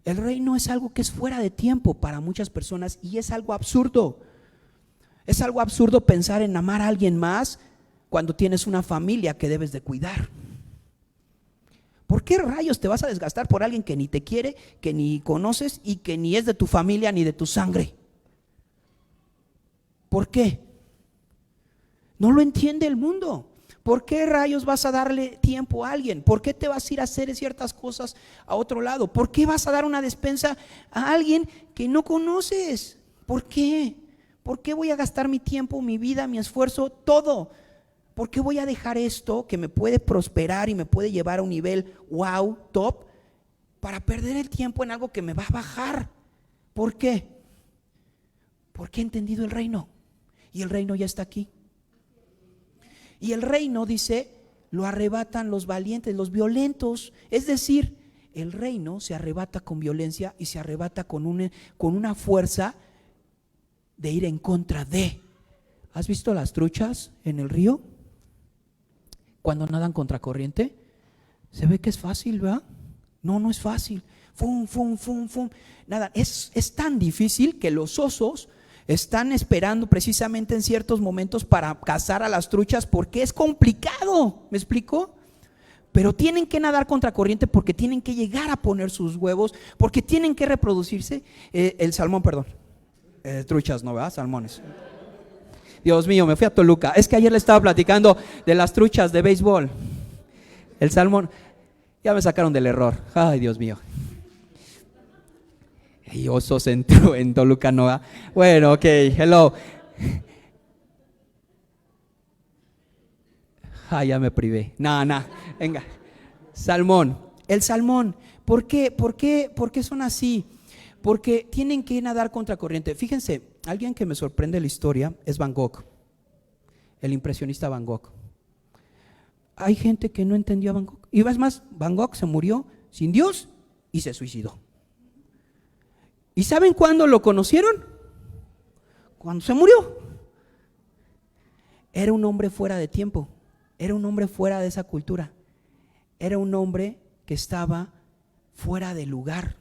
El reino es algo que es fuera de tiempo para muchas personas y es algo absurdo. Es algo absurdo pensar en amar a alguien más cuando tienes una familia que debes de cuidar. ¿Por qué rayos te vas a desgastar por alguien que ni te quiere, que ni conoces y que ni es de tu familia ni de tu sangre? ¿Por qué? No lo entiende el mundo. ¿Por qué rayos vas a darle tiempo a alguien? ¿Por qué te vas a ir a hacer ciertas cosas a otro lado? ¿Por qué vas a dar una despensa a alguien que no conoces? ¿Por qué? ¿Por qué voy a gastar mi tiempo, mi vida, mi esfuerzo, todo? ¿Por qué voy a dejar esto que me puede prosperar y me puede llevar a un nivel wow, top, para perder el tiempo en algo que me va a bajar? ¿Por qué? Porque he entendido el reino y el reino ya está aquí. Y el reino, dice, lo arrebatan los valientes, los violentos. Es decir, el reino se arrebata con violencia y se arrebata con una fuerza de ir en contra de. ¿Has visto las truchas en el río? Cuando nadan contracorriente, se ve que es fácil, ¿verdad? No, no es fácil. Fum, fum, fum, fum. Nada, es tan difícil que los osos están esperando precisamente en ciertos momentos para cazar a las truchas porque es complicado, ¿me explico? Pero tienen que nadar contracorriente porque tienen que llegar a poner sus huevos, porque tienen que reproducirse. El salmón, perdón, truchas, ¿no, verdad? Salmones. Dios mío, me fui a Toluca. Es que ayer le estaba platicando de las truchas de béisbol. El salmón, ya me sacaron del error. Ay, Dios mío. Y osos en Toluca, ¿no? Bueno, ok, hello. Ya me privé. No, venga. Salmón, el salmón. ¿Por qué son así? Porque tienen que nadar contracorriente. Fíjense, alguien que me sorprende la historia es Van Gogh, el impresionista Van Gogh. Hay gente que no entendió a Van Gogh. Y es más, Van Gogh se murió sin Dios y se suicidó. ¿Y saben cuándo lo conocieron? Cuando se murió. Era un hombre fuera de tiempo, era un hombre fuera de esa cultura, era un hombre que estaba fuera de lugar.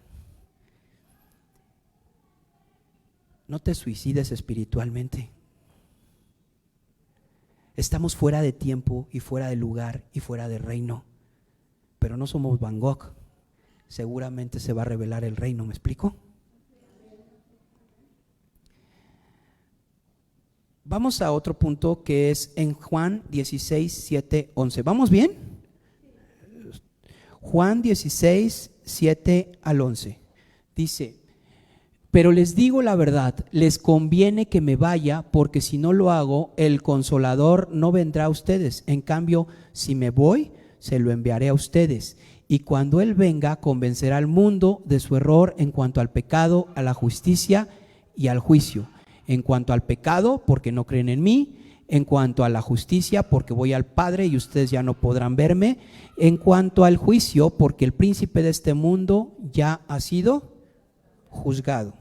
No te suicides espiritualmente. Estamos fuera de tiempo y fuera de lugar y fuera de reino. Pero no somos Van Gogh. Seguramente se va a revelar el reino, ¿me explico? Vamos a otro punto que es en Juan 16, 7, 11. ¿Vamos bien? Juan 16, 7 al 11. Dice: pero les digo la verdad, les conviene que me vaya, porque si no lo hago, el Consolador no vendrá a ustedes. En cambio, si me voy, se lo enviaré a ustedes. Y cuando Él venga, convencerá al mundo de su error en cuanto al pecado, a la justicia y al juicio. En cuanto al pecado, porque no creen en mí. En cuanto a la justicia, porque voy al Padre y ustedes ya no podrán verme. En cuanto al juicio, porque el príncipe de este mundo ya ha sido juzgado.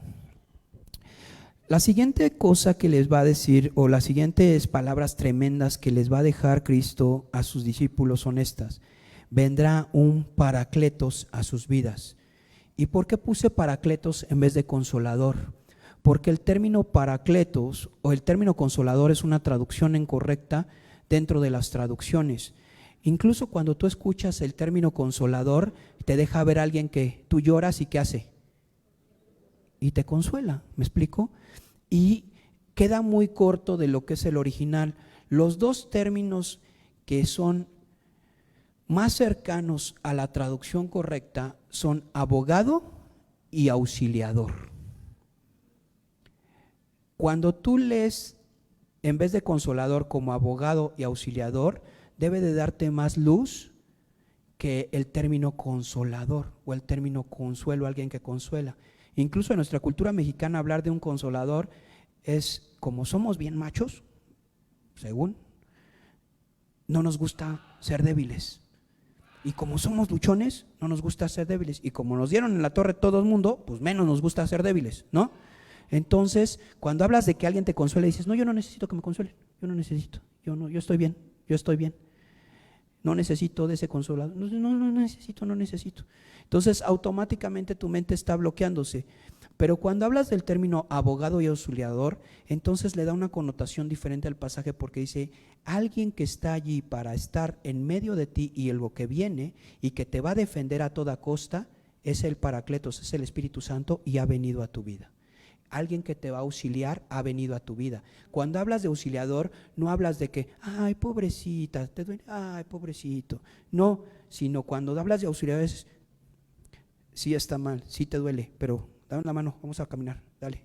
La siguiente cosa que les va a decir, o las siguientes palabras tremendas que les va a dejar Cristo a sus discípulos son estas: vendrá un paracletos a sus vidas. ¿Y por qué puse paracletos en vez de consolador? Porque el término paracletos o el término consolador es una traducción incorrecta dentro de las traducciones. Incluso cuando tú escuchas el término consolador, te deja ver a alguien que tú lloras y ¿qué hace? Y te consuela, ¿me explico? Y queda muy corto de lo que es el original. Los dos términos que son más cercanos a la traducción correcta son abogado y auxiliador. Cuando tú lees en vez de consolador como abogado y auxiliador, debe de darte más luz que el término consolador o el término consuelo, alguien que consuela. Incluso en nuestra cultura mexicana hablar de un consolador es, como somos bien machos, según, no nos gusta ser débiles. Y como somos luchones, no nos gusta ser débiles. Y como nos dieron en la torre todo el mundo, pues menos nos gusta ser débiles, ¿no? Entonces, cuando hablas de que alguien te consuele, dices: no, yo no necesito que me consuelen, yo no necesito, yo estoy bien, no necesito de ese consolador, no necesito. Entonces, automáticamente tu mente está bloqueándose. Pero cuando hablas del término abogado y auxiliador, entonces le da una connotación diferente al pasaje, porque dice: alguien que está allí para estar en medio de ti y lo que viene y que te va a defender a toda costa, es el Paracletos, es el Espíritu Santo, y ha venido a tu vida. Alguien que te va a auxiliar ha venido a tu vida. Cuando hablas de auxiliador, no hablas de que, ay, pobrecita, te duele, ay, pobrecito. No, sino cuando hablas de auxiliador es, sí está mal, sí te duele, pero dame la mano, vamos a caminar, dale,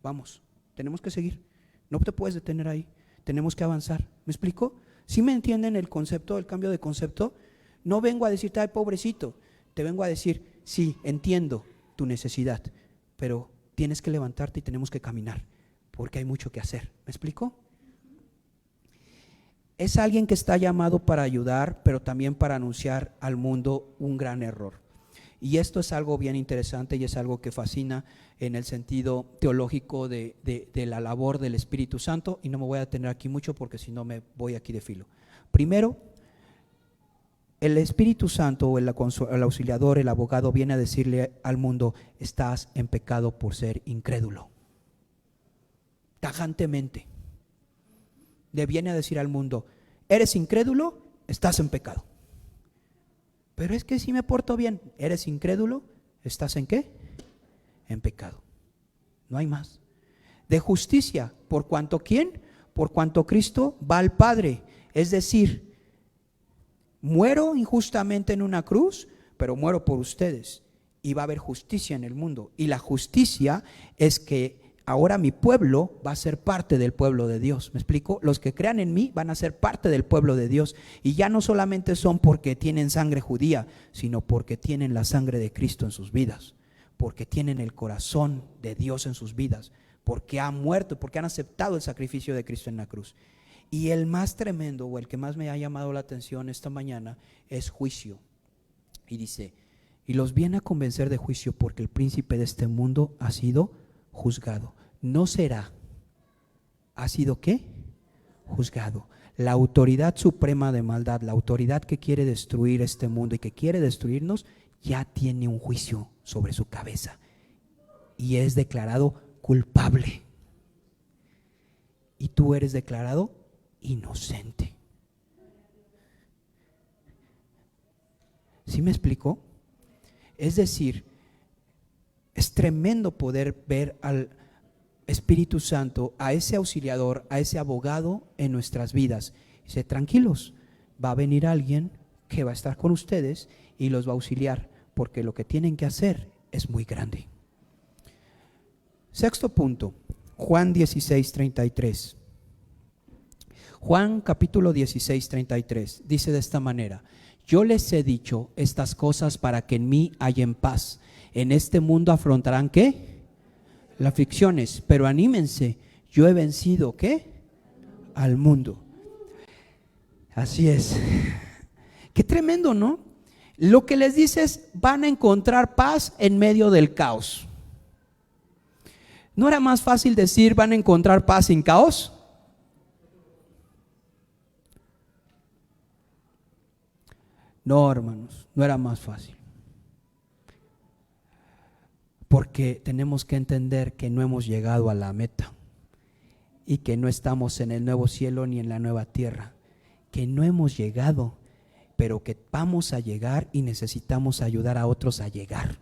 vamos, tenemos que seguir. No te puedes detener ahí, tenemos que avanzar. ¿Me explico? ¿Sí me entienden el concepto, el cambio de concepto? No vengo a decirte, ay, pobrecito, te vengo a decir, sí, entiendo tu necesidad, pero tienes que levantarte y tenemos que caminar, porque hay mucho que hacer. ¿Me explico? Es alguien que está llamado para ayudar, pero también para anunciar al mundo un gran error. Y esto es algo bien interesante y es algo que fascina en el sentido teológico de la labor del Espíritu Santo, y no me voy a detener aquí mucho porque si no me voy aquí de filo. Primero, el Espíritu Santo o el auxiliador, el abogado, viene a decirle al mundo: estás en pecado por ser incrédulo. Tajantemente. Le viene a decir al mundo: eres incrédulo, estás en pecado. Pero es que si me porto bien, eres incrédulo, ¿estás en qué? En pecado. No hay más. De justicia, ¿por cuanto quién? Por cuanto Cristo va al Padre. Es decir, muero injustamente en una cruz, pero muero por ustedes, y va a haber justicia en el mundo. Y la justicia es que ahora mi pueblo va a ser parte del pueblo de Dios. ¿Me explico? Los que crean en mí van a ser parte del pueblo de Dios, y ya no solamente son porque tienen sangre judía, sino porque tienen la sangre de Cristo en sus vidas, porque tienen el corazón de Dios en sus vidas, porque han muerto, porque han aceptado el sacrificio de Cristo en la cruz. Y el más tremendo, o el que más me ha llamado la atención esta mañana, es juicio. Y dice: y los viene a convencer de juicio, porque el príncipe de este mundo ha sido juzgado. No será, ¿ha sido qué? Juzgado. La autoridad suprema de maldad, la autoridad que quiere destruir este mundo y que quiere destruirnos, ya tiene un juicio sobre su cabeza y es declarado culpable. Y tú eres declarado inocente. ¿Sí me explicó? Es decir, es tremendo poder ver al Espíritu Santo, a ese auxiliador, a ese abogado en nuestras vidas. Dice, tranquilos, va a venir alguien que va a estar con ustedes y los va a auxiliar, porque lo que tienen que hacer es muy grande. Sexto punto, Juan 16:33. Juan capítulo 16:33 dice de esta manera: yo les he dicho estas cosas para que en mí hayan paz. En este mundo afrontarán ¿qué? Las aflicciones, pero anímense, yo he vencido ¿qué? Al mundo. Así es. Qué tremendo, ¿no? Lo que les dice es, van a encontrar paz en medio del caos. ¿No era más fácil decir van a encontrar paz sin caos? No, hermanos, no era más fácil. Porque tenemos que entender que no hemos llegado a la meta y que no estamos en el nuevo cielo ni en la nueva tierra, que no hemos llegado, pero que vamos a llegar y necesitamos ayudar a otros a llegar.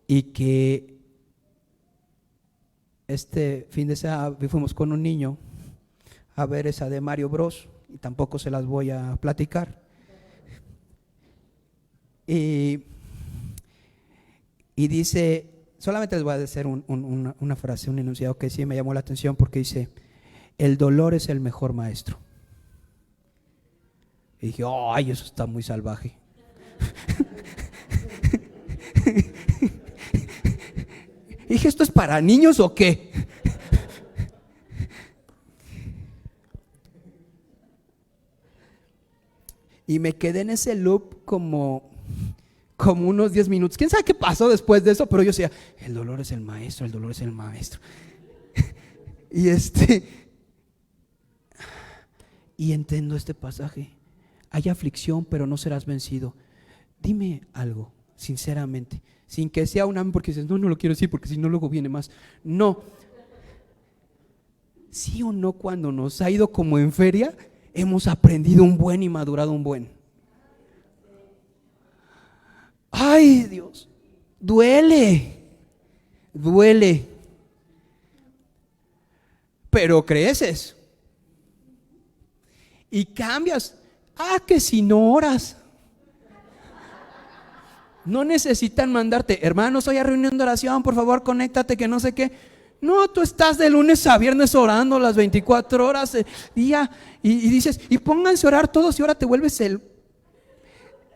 Y que este fin de semana fuimos con un niño a ver esa de Mario Bros. Y tampoco se las voy a platicar. Y dice, solamente les voy a decir una frase, un enunciado que sí me llamó la atención, porque dice, el dolor es el mejor maestro. Y dije, ay, eso está muy salvaje. Y dije, ¿esto es para niños o qué? Y me quedé en ese loop como unos 10 minutos. ¿Quién sabe qué pasó después de eso? Pero yo decía, el dolor es el maestro, el dolor es el maestro. Y entiendo este pasaje. Hay aflicción, pero no serás vencido. Dime algo, sinceramente, sin que sea un amén, porque dices, no lo quiero decir, porque si no luego viene más. No. ¿Sí o no cuando nos ha ido como en feria, hemos aprendido un buen y madurado un buen? Ay, Dios, duele, pero creces y cambias. Que si no oras, no necesitan mandarte, hermanos, hoy a reunión de oración, por favor, conéctate, que no sé qué. No, tú estás de lunes a viernes orando las 24 horas del día y dices, y pónganse a orar todos, y ahora te vuelves el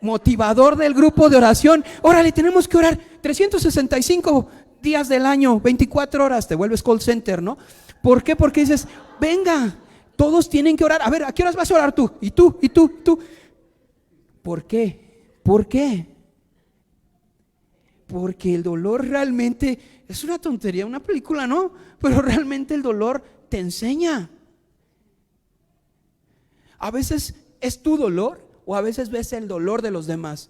motivador del grupo de oración. Órale, tenemos que orar 365 días del año, 24 horas, te vuelves call center, ¿no? ¿Por qué? Porque dices, venga, todos tienen que orar. A ver, ¿a qué horas vas a orar tú? Y tú. ¿Por qué? Porque el dolor realmente es una tontería, una película, ¿no? Pero realmente el dolor te enseña. A veces es tu dolor o a veces ves el dolor de los demás.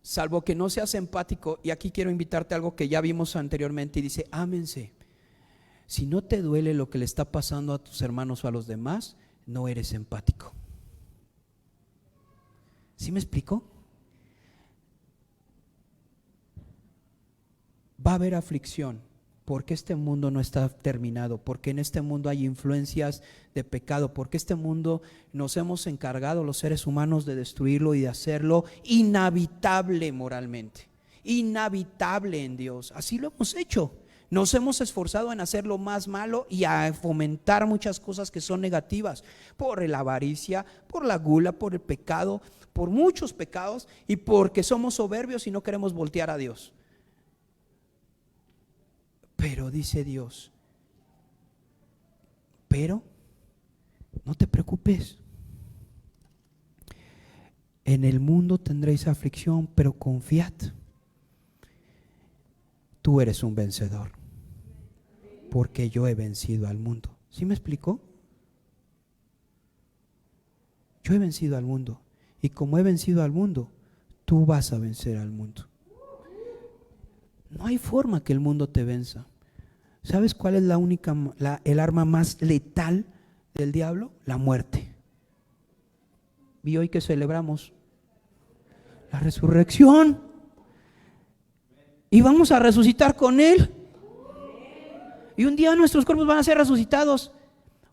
Salvo que no seas empático, y aquí quiero invitarte a algo que ya vimos anteriormente y dice, ámense. Si no te duele lo que le está pasando a tus hermanos o a los demás, no eres empático. ¿Sí me explico? Va a haber aflicción, porque este mundo no está terminado, porque en este mundo hay influencias de pecado, porque este mundo nos hemos encargado los seres humanos de destruirlo y de hacerlo inhabitable moralmente, inhabitable en Dios. Así lo hemos hecho. Nos hemos esforzado en hacerlo más malo y a fomentar muchas cosas que son negativas, por la avaricia, por la gula, por el pecado, por muchos pecados, y porque somos soberbios y no queremos voltear a Dios. Pero dice Dios, pero no te preocupes. En el mundo tendréis aflicción, pero confiad. Tú eres un vencedor, porque yo he vencido al mundo. ¿Sí me explicó? Yo he vencido al mundo, y como he vencido al mundo, tú vas a vencer al mundo. No hay forma que el mundo te venza. ¿Sabes cuál es el arma más letal del diablo? La muerte. Y hoy que celebramos la resurrección. Y vamos a resucitar con Él. Y un día nuestros cuerpos van a ser resucitados.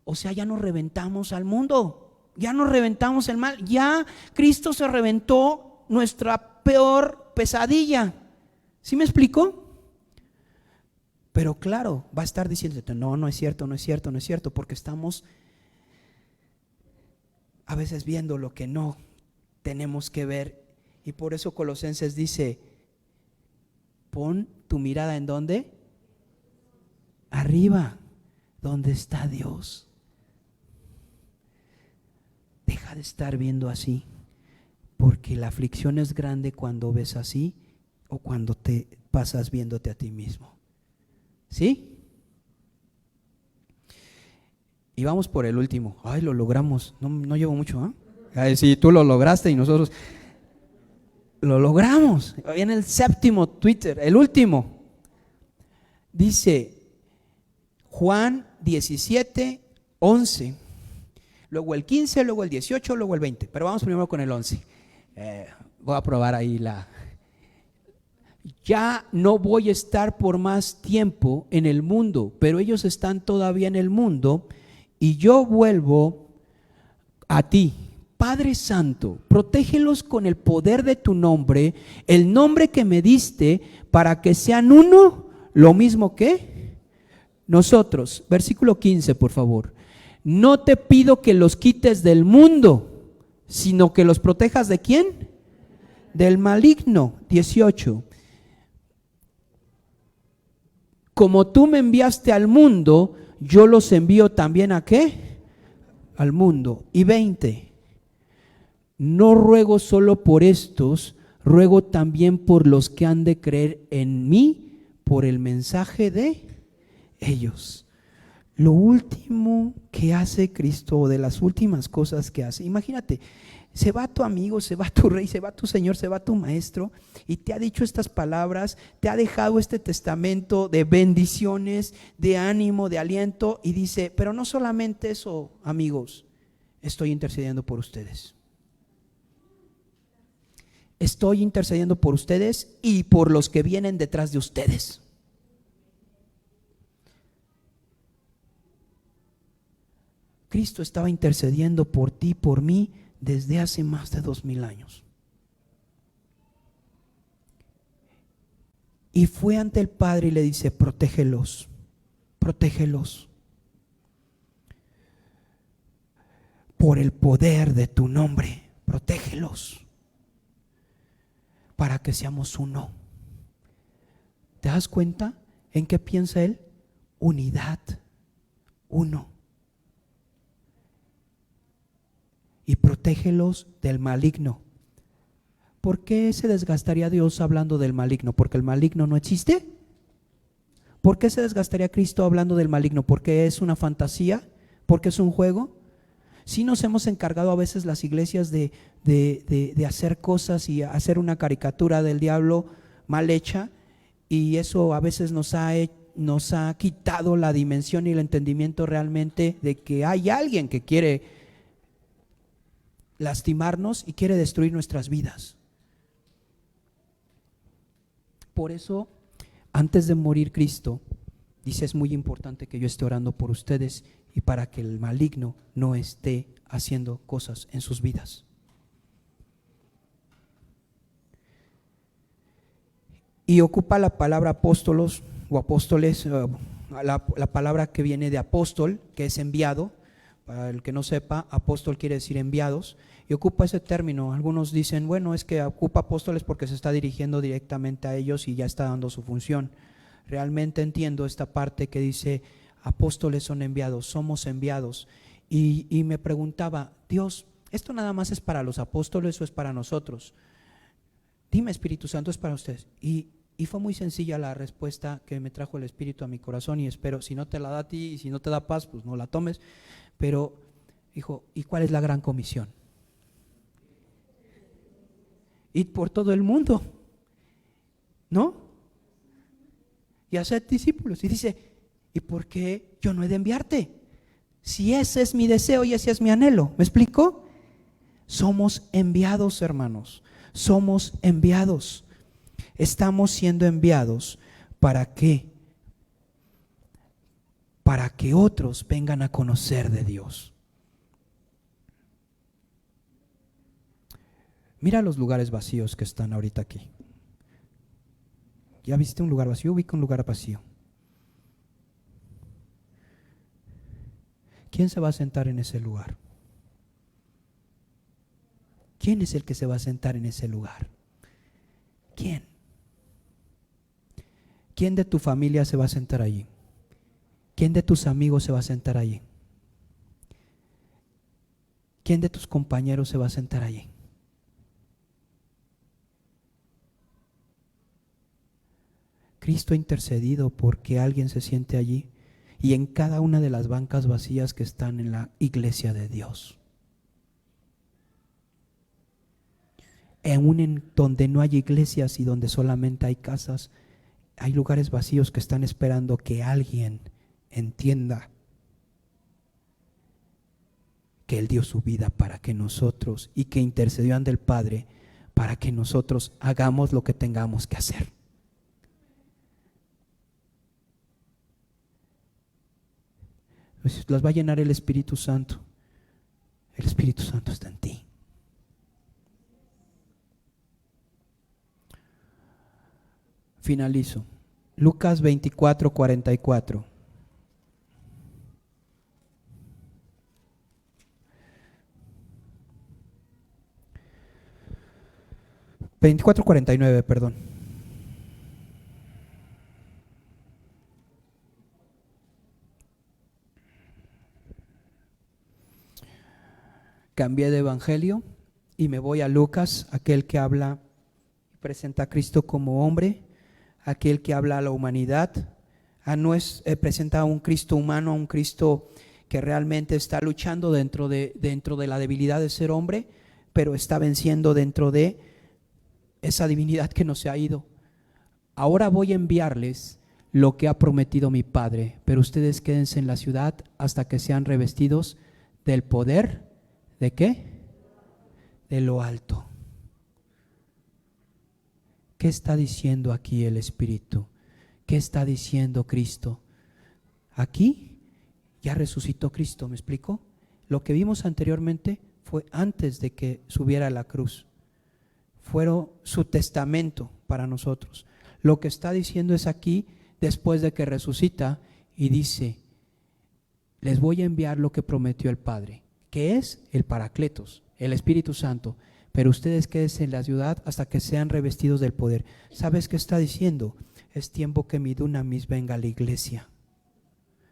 O sea, ya nos reventamos al mundo. Ya nos reventamos el mal. Ya Cristo se reventó nuestra peor pesadilla. ¿Sí me explico? Pero claro, va a estar diciéndote, no, no es cierto, no es cierto, no es cierto, porque estamos a veces viendo lo que no tenemos que ver. Y por eso Colosenses dice, pon tu mirada ¿en dónde? Arriba, donde está Dios. Deja de estar viendo así, porque la aflicción es grande cuando ves así o cuando te pasas viéndote a ti mismo. ¿Sí? Y vamos por el último. Ay, lo logramos. No llevo mucho, ¿eh? Ay, sí, tú lo lograste y nosotros lo logramos. Viene el séptimo Twitter, el último. Dice Juan 17, 11. Luego el 15, luego el 18, luego el 20. Pero vamos primero con el 11. Voy a probar ahí Ya no voy a estar por más tiempo en el mundo, pero ellos están todavía en el mundo y yo vuelvo a ti. Padre Santo, protégelos con el poder de tu nombre, el nombre que me diste, para que sean uno, lo mismo que nosotros. Versículo 15, por favor. No te pido que los quites del mundo, sino que los protejas ¿de quién? Del maligno. 18. Como tú me enviaste al mundo, yo los envío también ¿a qué? Al mundo. Y 20. No ruego solo por estos, ruego también por los que han de creer en mí por el mensaje de ellos. Lo último que hace Cristo, o de las últimas cosas que hace, imagínate, se va tu amigo, se va tu rey, se va tu Señor, se va tu maestro y te ha dicho estas palabras, te ha dejado este testamento de bendiciones, de ánimo, de aliento, y dice, pero no solamente eso, amigos, estoy intercediendo por ustedes. Estoy intercediendo por ustedes y por los que vienen detrás de ustedes. Cristo estaba intercediendo por ti, por mí, desde hace más de 2000 años. Y fue ante el Padre y le dice, protégelos, protégelos. Por el poder de tu nombre, protégelos. Para que seamos uno. ¿Te das cuenta en qué piensa Él? Unidad, uno. Y protégelos del maligno. ¿Por qué se desgastaría Dios hablando del maligno? ¿Porque el maligno no existe? ¿Por qué se desgastaría Cristo hablando del maligno? ¿Porque es una fantasía? ¿Porque es un juego? Sí nos hemos encargado a veces las iglesias de hacer cosas y hacer una caricatura del diablo mal hecha, y eso a veces nos ha quitado la dimensión y el entendimiento realmente de que hay alguien que quiere lastimarnos y quiere destruir nuestras vidas. Por eso, antes de morir Cristo, dice, es muy importante que yo esté orando por ustedes y para que el maligno no esté haciendo cosas en sus vidas. Y ocupa la palabra apóstolos o apóstoles, la palabra que viene de apóstol, que es enviado. Para el que no sepa, apóstol quiere decir enviados, y ocupa ese término. Algunos dicen, bueno, es que ocupa apóstoles porque se está dirigiendo directamente a ellos y ya está dando su función. Realmente entiendo esta parte que dice, apóstoles son enviados, somos enviados. Y me preguntaba, Dios, ¿esto nada más es para los apóstoles o es para nosotros? Dime, Espíritu Santo, es para ustedes. Y fue muy sencilla la respuesta que me trajo el Espíritu a mi corazón, y espero, si no te la da a ti y si no te da paz, pues no la tomes. Pero dijo, ¿y cuál es la gran comisión? Ir por todo el mundo, ¿no? y haced discípulos. Y dice, ¿y por qué yo no he de enviarte? Si ese es mi deseo y ese es mi anhelo. ¿Me explico? Somos enviados, hermanos. Somos enviados. Estamos siendo enviados. ¿Para qué? Para que otros vengan a conocer de Dios. Mira los lugares vacíos que están ahorita aquí. ¿Ya viste un lugar vacío? Ubica un lugar vacío. ¿Quién se va a sentar en ese lugar? ¿Quién es el que se va a sentar en ese lugar? ¿Quién? ¿Quién de tu familia se va a sentar allí? ¿Quién de tus amigos se va a sentar allí? ¿Quién de tus compañeros se va a sentar allí? Cristo ha intercedido porque alguien se siente allí y en cada una de las bancas vacías que están en la iglesia de Dios. Aún en donde no hay iglesias y donde solamente hay casas, hay lugares vacíos que están esperando que alguien entienda que Él dio su vida para que nosotros, y que intercedió ante el Padre para que nosotros hagamos lo que tengamos que hacer. Las va a llenar el Espíritu Santo. El Espíritu Santo está en ti. Finalizo. Lucas 24:44. $24:49, perdón. Cambié de evangelio y me voy a Lucas, aquel que habla y presenta a Cristo como hombre, aquel que habla a la humanidad, presenta a un Cristo humano, a un Cristo que realmente está luchando dentro de la debilidad de ser hombre, pero está venciendo dentro de esa divinidad que no se ha ido. Ahora voy a enviarles lo que ha prometido mi Padre, pero ustedes quédense en la ciudad hasta que sean revestidos del poder. ¿De qué? De lo alto. ¿Qué está diciendo aquí el Espíritu? ¿Qué está diciendo Cristo? Aquí ya resucitó Cristo, ¿me explico? Lo que vimos anteriormente fue antes de que subiera a la cruz. Fueron su testamento para nosotros. Lo que está diciendo es aquí, después de que resucita, y dice, les voy a enviar lo que prometió el Padre, que es el Paracletos, el Espíritu Santo, pero ustedes quédense en la ciudad hasta que sean revestidos del poder. ¿Sabes qué está diciendo? Es tiempo que mi dunamis venga a la iglesia.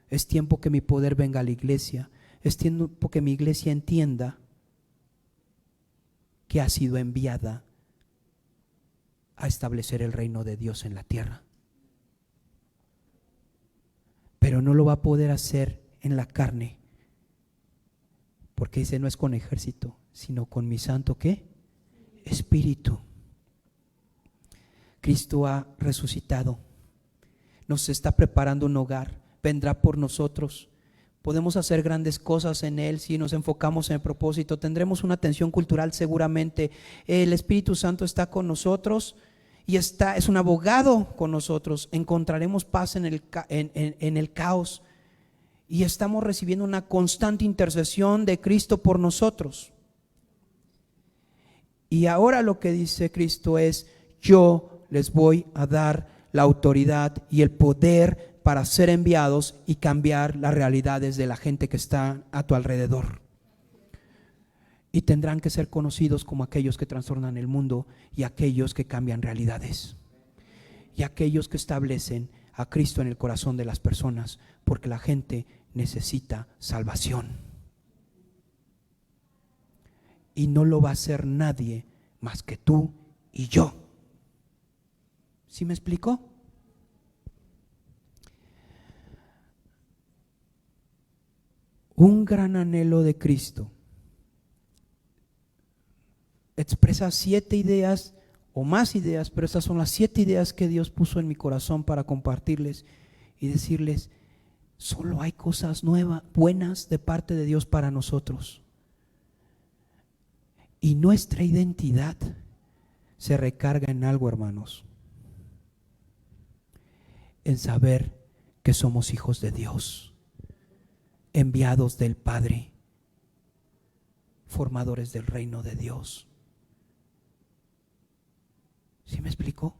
Es tiempo que mi poder venga a la iglesia. Es tiempo que mi iglesia entienda que ha sido enviada a establecer el reino de Dios en la tierra. Pero no lo va a poder hacer en la carne, porque dice, no es con ejército, sino con mi santo, ¿qué? Espíritu. Cristo ha resucitado, nos está preparando un hogar, vendrá por nosotros. Podemos hacer grandes cosas en Él si nos enfocamos en el propósito. Tendremos una atención cultural seguramente. El Espíritu Santo está con nosotros y es un abogado con nosotros. Encontraremos paz en el caos. Y estamos recibiendo una constante intercesión de Cristo por nosotros. Y ahora lo que dice Cristo es, yo les voy a dar la autoridad y el poder para ser enviados y cambiar las realidades de la gente que está a tu alrededor. Y tendrán que ser conocidos como aquellos que trastornan el mundo y aquellos que cambian realidades. Y aquellos que establecen a Cristo en el corazón de las personas, porque la gente necesita salvación. Y no lo va a hacer nadie más que tú y yo. ¿Sí me explico? Un gran anhelo de Cristo expresa 7 ideas o más ideas, pero estas son las 7 ideas que Dios puso en mi corazón para compartirles y decirles, solo hay cosas nuevas, buenas de parte de Dios para nosotros. Y nuestra identidad se recarga en algo, hermanos, en saber que somos hijos de Dios, enviados del Padre, formadores del reino de Dios. ¿Sí me explico?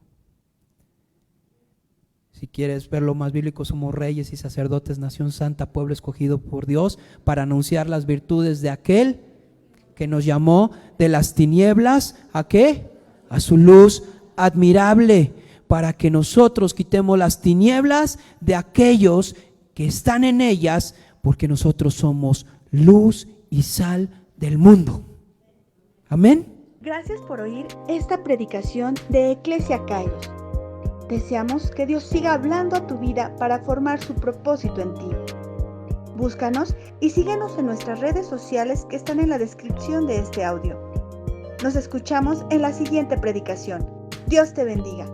Si quieres verlo más bíblico, somos reyes y sacerdotes, nación santa, pueblo escogido por Dios, para anunciar las virtudes de aquel que nos llamó de las tinieblas, ¿a qué? A su luz admirable, para que nosotros quitemos las tinieblas de aquellos que están en ellas, porque nosotros somos luz y sal del mundo. Amén. Gracias por oír esta predicación de Iglesia Kairos. Deseamos que Dios siga hablando a tu vida para formar su propósito en ti. Búscanos y síguenos en nuestras redes sociales que están en la descripción de este audio. Nos escuchamos en la siguiente predicación. Dios te bendiga.